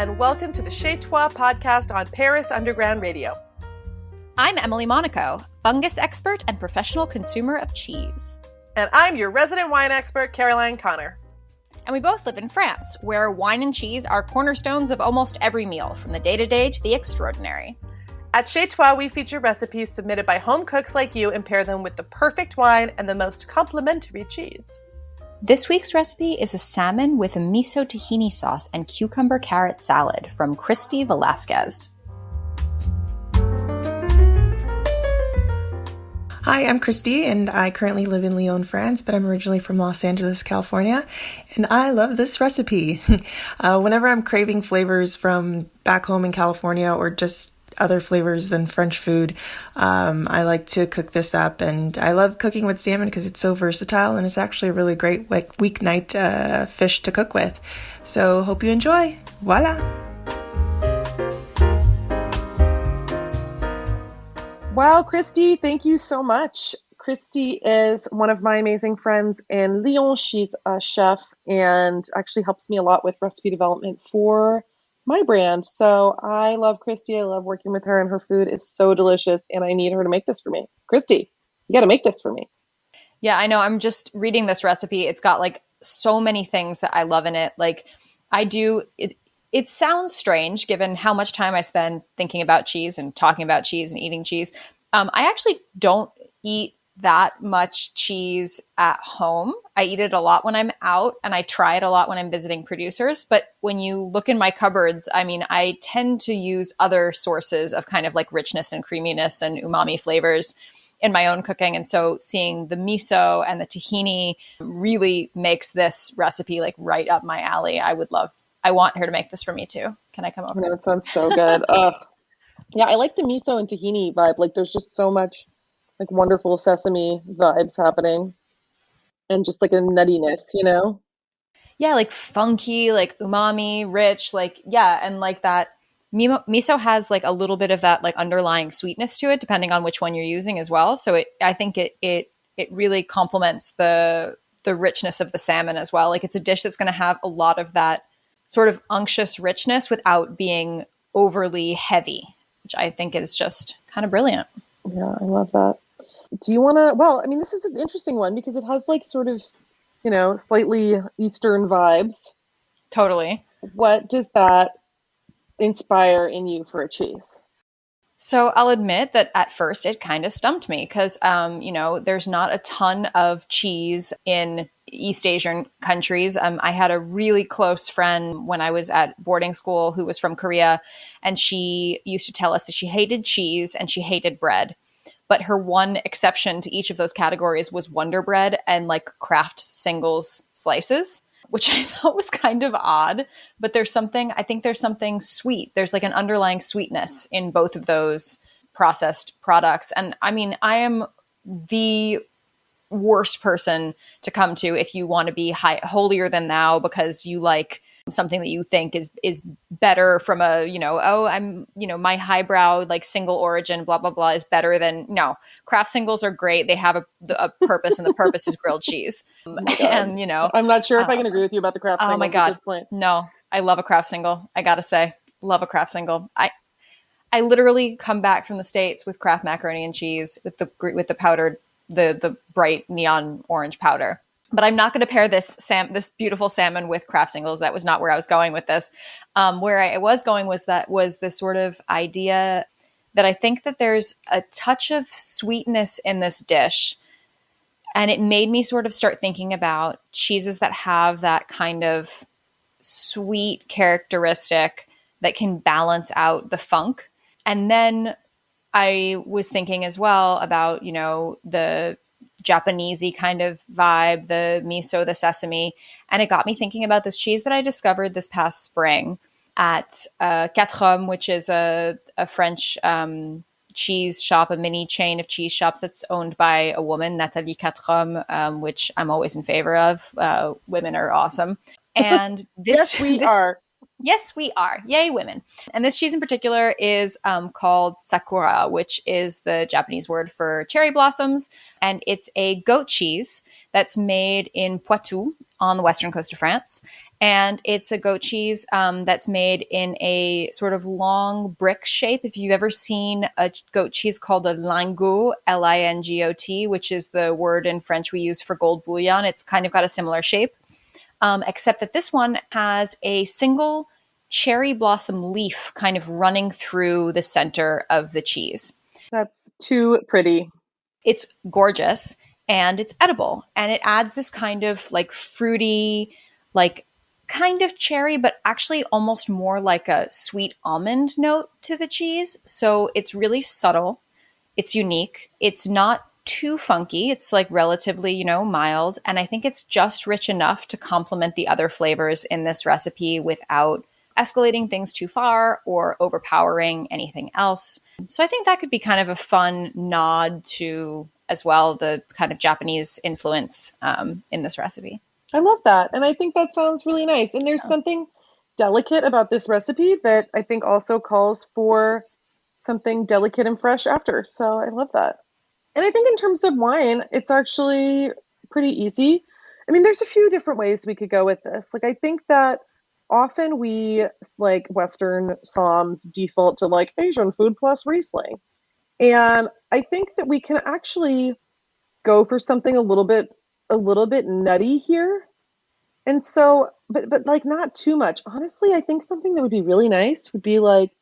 and welcome to the Chez Toi podcast on Paris Underground Radio. I'm Emily Monaco, fungus expert and professional consumer of cheese. And I'm your resident wine expert, Caroline Connor. And we both live in France, where wine and cheese are cornerstones of almost every meal, from the day-to-day to the extraordinary. At Chez Toi, we feature recipes submitted by home cooks like you and pair them with the perfect wine and the most complimentary cheese. This week's recipe is a salmon with a miso tahini sauce and cucumber carrot salad from Christy Velasquez. Hi, I'm Christy, and I currently live in Lyon, France, but I'm originally from Los Angeles, California, and I love this recipe. Whenever I'm craving flavors from back home in California or just other flavors than French food, I like to cook this up, and I love cooking with salmon because it's so versatile, and it's actually a really great weeknight fish to cook with. So hope you enjoy. Voila! Wow, Christy, thank you so much. Christy is one of my amazing friends in Lyon. She's a chef and actually helps me a lot with recipe development for my brand. So I love Christy. I love working with her, and her food is so delicious, and I need her to make this for me. Christy, you got to make this for me. Yeah, I know. I'm just reading this recipe. It's got like so many things that I love in it. Like it sounds strange given how much time I spend thinking about cheese and talking about cheese and eating cheese. I actually don't eat that much cheese at home. I eat it a lot when I'm out, and I try it a lot when I'm visiting producers. But when you look in my cupboards, I mean, I tend to use other sources of kind of like richness and creaminess and umami flavors in my own cooking. And so seeing the miso and the tahini really makes this recipe like right up my alley. I want her to make this for me too. Can I come over? No, it sounds so good. Ugh. Yeah, I like the miso and tahini vibe. Like there's just so much like wonderful sesame vibes happening. And just like a nuttiness, you know? Yeah, like funky, like umami, rich, like, yeah. And like that miso has like a little bit of that like underlying sweetness to it, depending on which one you're using as well. So I think it really complements the richness of the salmon as well. Like it's a dish that's going to have a lot of that sort of unctuous richness without being overly heavy, which I think is just kind of brilliant. Yeah, I love that. Do you want to, well, I mean, this is an interesting one because it has like sort of, you know, slightly Eastern vibes. Totally. What does that inspire in you for a cheese? So I'll admit that at first it kind of stumped me because, you know, there's not a ton of cheese in East Asian countries. I had a really close friend when I was at boarding school who was from Korea, and she used to tell us that she hated cheese and she hated bread. But her one exception to each of those categories was Wonder Bread and like Kraft singles slices, which I thought was kind of odd. But I think there's something sweet. There's like an underlying sweetness in both of those processed products. And I mean, I am the worst person to come to if you want to be holier than thou because you like something that you think is better from a, you know, oh, I'm, you know, my highbrow, like single origin, blah, blah, blah is better than, no, Kraft singles are great. They have a purpose, and the purpose is grilled cheese. And, you know, I'm not sure if I can agree with you about the Kraft singles. Oh my God. At this point. No, I love a Kraft single. I got to say, love a Kraft single. I literally come back from the States with Kraft macaroni and cheese with the powdered, the bright neon orange powder. But I'm not going to pair this beautiful salmon with Kraft singles. That was not where I was going with this. Where I was going was this sort of idea that I think that there's a touch of sweetness in this dish. And it made me sort of start thinking about cheeses that have that kind of sweet characteristic that can balance out the funk. And then I was thinking as well about, you know, the Japanese-y kind of vibe, the miso, the sesame. And it got me thinking about this cheese that I discovered this past spring at Quatre Hommes, which is a French cheese shop, a mini chain of cheese shops that's owned by a woman, Nathalie Quatre Hommes, which I'm always in favor of. Women are awesome. And this, yes, we are. Yes, we are. Yay, women. And this cheese in particular is called sakura, which is the Japanese word for cherry blossoms. And it's a goat cheese that's made in Poitou on the western coast of France. And it's a goat cheese that's made in a sort of long brick shape. If you've ever seen a goat cheese called a lingot, Lingot, which is the word in French we use for gold bouillon, it's kind of got a similar shape, except that this one has a single cherry blossom leaf kind of running through the center of the cheese. That's too pretty. It's gorgeous and it's edible. And it adds this kind of like fruity, like kind of cherry, but actually almost more like a sweet almond note to the cheese. So it's really subtle. It's unique. It's not too funky. It's like relatively, mild. And I think it's just rich enough to complement the other flavors in this recipe without escalating things too far or overpowering anything else. So I think that could be kind of a fun nod to, as well, the kind of Japanese influence in this recipe. I love that. And I think that sounds really nice. And there's something delicate about this recipe that I think also calls for something delicate and fresh after. So I love that. And I think in terms of wine, it's actually pretty easy. I mean, there's a few different ways we could go with this. Like, I think that often we, like Western somms, default to like Asian food plus Riesling. And I think that we can actually go for something a little bit nutty here. And so, but like not too much. Honestly, I think something that would be really nice would be like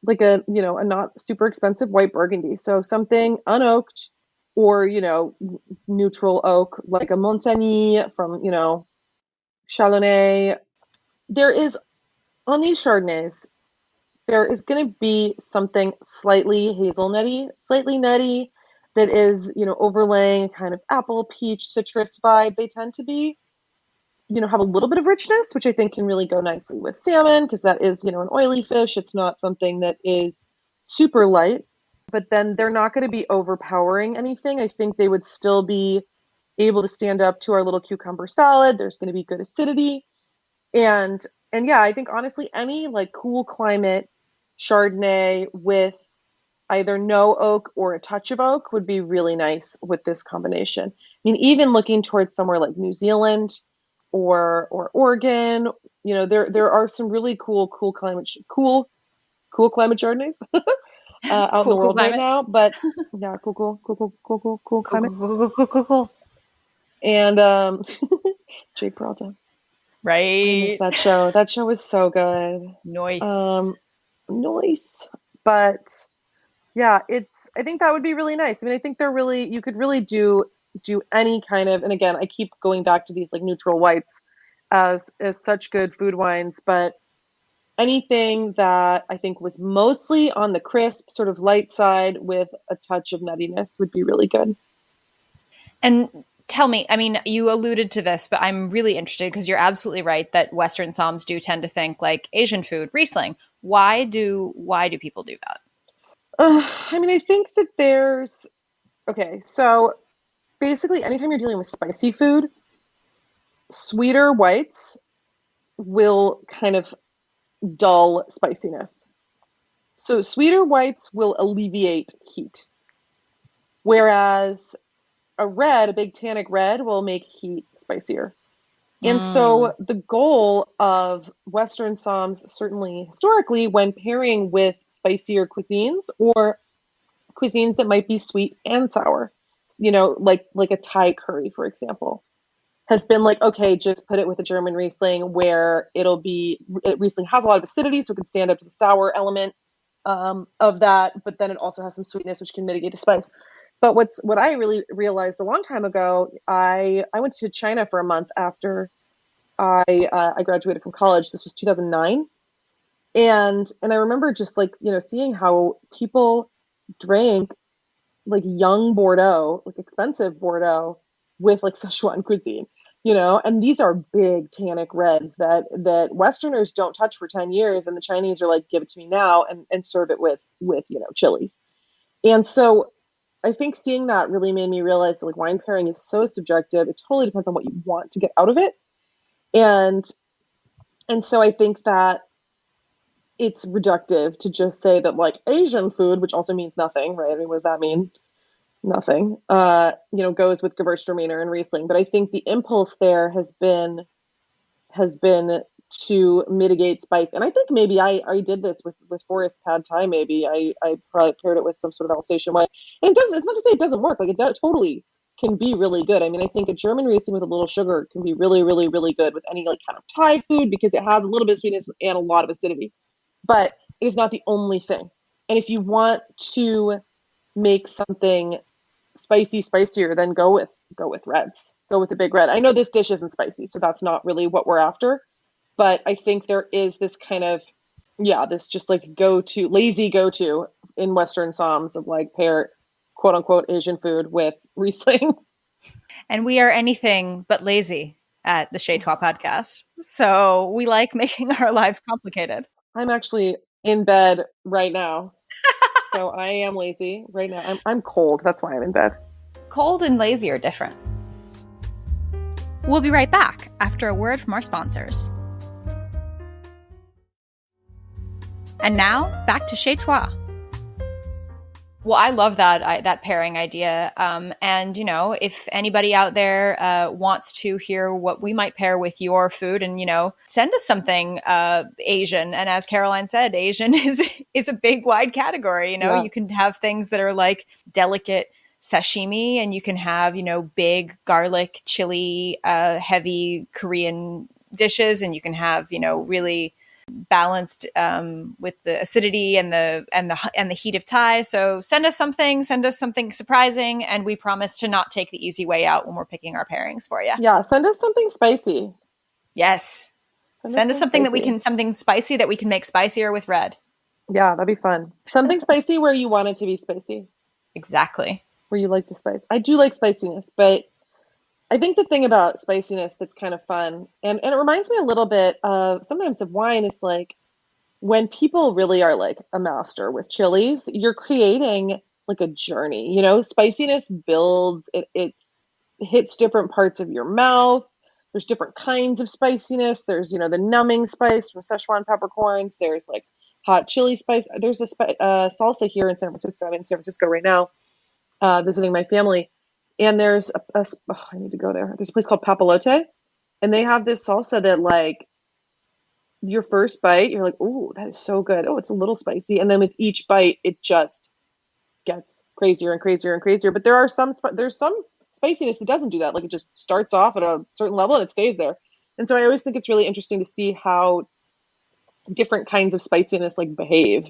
a, a not super expensive white Burgundy. So something unoaked or, neutral oak, like a Montagny from, Chalonnais. There is, on these Chardonnays, there is going to be something slightly slightly nutty that is, overlaying a kind of apple, peach, citrus vibe. They tend to be, have a little bit of richness, which I think can really go nicely with salmon because that is, an oily fish. It's not something that is super light, but then they're not going to be overpowering anything. I think they would still be able to stand up to our little cucumber salad. There's going to be good acidity. And yeah, I think honestly, any like cool climate Chardonnay with either no oak or a touch of oak would be really nice with this combination. I mean, even looking towards somewhere like New Zealand or Oregon, there are some really cool climate Chardonnays out in the world right now. But yeah, cool climate. Cool. And Jake Peralta. Right. That show. That show was so good. Nice. But yeah, I think that would be really nice. I mean, I think you could really do any kind of, and again, I keep going back to these like neutral whites as such good food wines, but anything that I think was mostly on the crisp, sort of light side with a touch of nuttiness would be really good. And tell me, I mean, you alluded to this, but I'm really interested because you're absolutely right that Western somms do tend to think like Asian food, Riesling. Why do people do that? I mean, I think that so basically anytime you're dealing with spicy food, sweeter whites will kind of dull spiciness. So sweeter whites will alleviate heat. Whereas a big tannic red will make heat spicier. And so the goal of Western somms, certainly historically, when pairing with spicier cuisines or cuisines that might be sweet and sour, like a Thai curry, for example, has been like, okay, just put it with a German Riesling where Riesling has a lot of acidity, so it can stand up to the sour element of that, but then it also has some sweetness, which can mitigate the spice. But what I really realized a long time ago, I went to China for a month after I graduated from college. This was 2009. And I remember just like, seeing how people drank like young Bordeaux, like expensive Bordeaux with like Sichuan cuisine, and these are big tannic reds that Westerners don't touch for 10 years. And the Chinese are like, give it to me now and serve it with chilies. And so I think seeing that really made me realize that like wine pairing is so subjective. It totally depends on what you want to get out of it. And so I think that it's reductive to just say that like Asian food, which also means nothing, right? I mean, what does that mean? Nothing, goes with Gewürztraminer and Riesling. But I think the impulse there has been has been to mitigate spice. And I think maybe I did this with Forest Pad Thai. Maybe I probably paired it with some sort of Alsatian wine. And it's not to say it doesn't work. Like it totally can be really good. I mean, I think a German Riesling with a little sugar can be really, really, really good with any like kind of Thai food because it has a little bit of sweetness and a lot of acidity. But it is not the only thing. And if you want to make something spicier, then go with reds. Go with the big red. I know this dish isn't spicy, so that's not really what we're after. But I think there is this kind of, this just like lazy go-to in Western Soms of like pair quote unquote Asian food with Riesling. And we are anything but lazy at the Chez Toi podcast. So we like making our lives complicated. I'm actually in bed right now. So I am lazy right now. I'm cold. That's why I'm in bed. Cold and lazy are different. We'll be right back after a word from our sponsors. And now, back to Chez Toi. Well, I love that pairing idea. And, if anybody out there wants to hear what we might pair with your food and, send us something Asian. And as Caroline said, Asian is a big, wide category. You can have things that are like delicate sashimi, and you can have, big garlic, chili, heavy Korean dishes. And you can have, really balanced with the acidity and the heat of Thai. So send us something surprising, and we promise to not take the easy way out when we're picking our pairings for you. Yeah, send us something spicy. Yes. Send us something something spicy that we can make spicier with red. Yeah, that'd be fun. Something spicy where you want it to be spicy. Exactly. Where you like the spice. I do like spiciness, but I think the thing about spiciness that's kind of fun, and it reminds me a little bit of sometimes of wine, is like when people really are like a master with chilies, you're creating like a journey, spiciness builds, it hits different parts of your mouth. There's different kinds of spiciness. There's, the numbing spice from Szechuan peppercorns. There's like hot chili spice. There's a salsa here in San Francisco. I'm in San Francisco right now, visiting my family. And there's I need to go there. There's a place called Papalote, and they have this salsa that like your first bite, you're like, "Ooh, that is so good. Oh, it's a little spicy." And then with each bite, it just gets crazier and crazier and crazier. But there's some spiciness that doesn't do that. Like it just starts off at a certain level and it stays there. And so I always think it's really interesting to see how different kinds of spiciness like behave,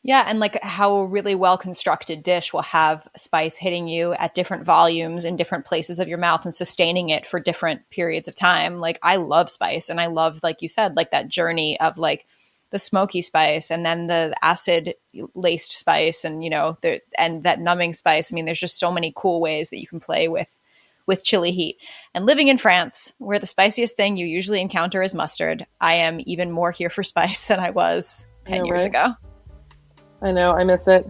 Yeah, and like how a really well-constructed dish will have spice hitting you at different volumes in different places of your mouth and sustaining it for different periods of time. Like I love spice, and I love, like you said, like that journey of like the smoky spice and then the acid-laced spice and, and that numbing spice. I mean, there's just so many cool ways that you can play with chili heat. And living in France, where the spiciest thing you usually encounter is mustard, I am even more here for spice than I was 10 years ago. I know, I miss it.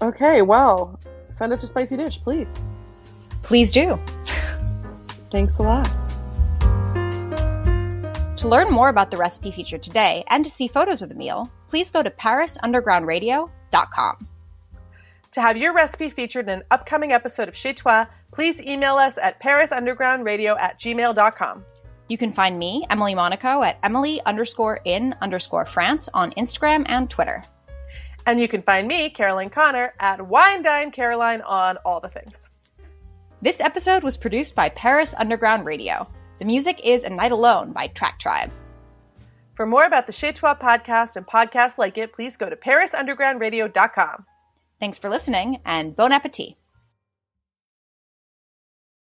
Okay, well, send us your spicy dish, please. Please do. Thanks a lot. To learn more about the recipe featured today and to see photos of the meal, please go to parisundergroundradio.com. To have your recipe featured in an upcoming episode of Chez Toi, please email us at parisundergroundradio@gmail.com. You can find me, Emily Monaco, at Emily_in_France on Instagram and Twitter. And you can find me, Caroline Connor, at Wine Dine Caroline on all the things. This episode was produced by Paris Underground Radio. The music is A Night Alone by Track Tribe. For more about the Chez Toi podcast and podcasts like it, please go to parisundergroundradio.com. Thanks for listening, and bon appetit.